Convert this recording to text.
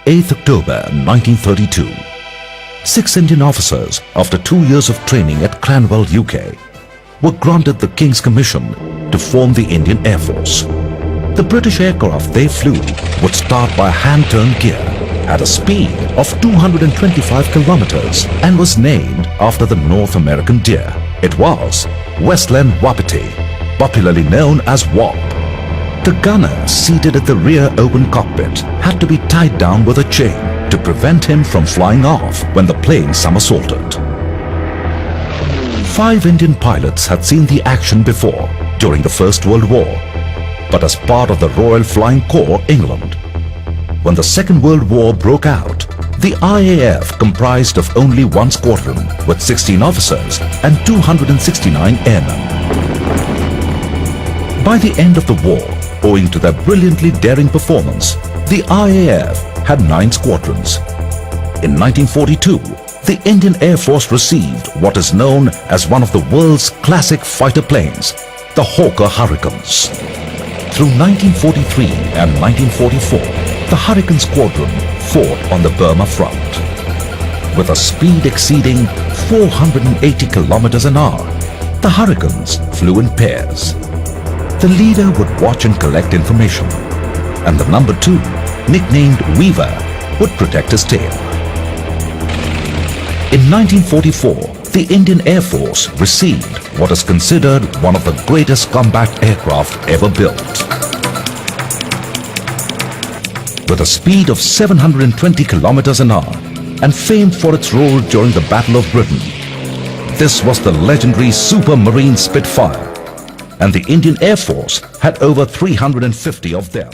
8th October 1932. 6 Indian officers, after 2 years of training at Cranwell, UK, were granted the King's Commission to form the Indian Air Force. The British aircraft they flew would start by hand-turned gear at a speed of 225 kilometers and was named after the North American deer. It was Westland Wapiti, popularly known as WAP. The gunner seated at the rear open cockpit had to be tied down with a chain to prevent him from flying off when the plane somersaulted. 5 Indian pilots had seen the action before during the First World War, but as part of the Royal Flying Corps, England. When the Second World War broke out, the IAF comprised of only 1 squadron with 16 officers and 269 airmen. By the end of the war, owing to their brilliantly daring performance, the IAF had 9 squadrons. In 1942, the Indian Air Force received what is known as one of the world's classic fighter planes, the Hawker Hurricanes. Through 1943 and 1944, the Hurricane Squadron fought on the Burma front. With a speed exceeding 480 kilometers an hour, the Hurricanes flew in pairs. The leader would watch and collect information, and the number 2, nicknamed Weaver, would protect his tail. In 1944, the Indian Air Force received what is considered one of the greatest combat aircraft ever built. With a speed of 720 kilometers an hour and famed for its role during the Battle of Britain, this was the legendary Supermarine Spitfire, and the Indian Air Force had over 350 of them.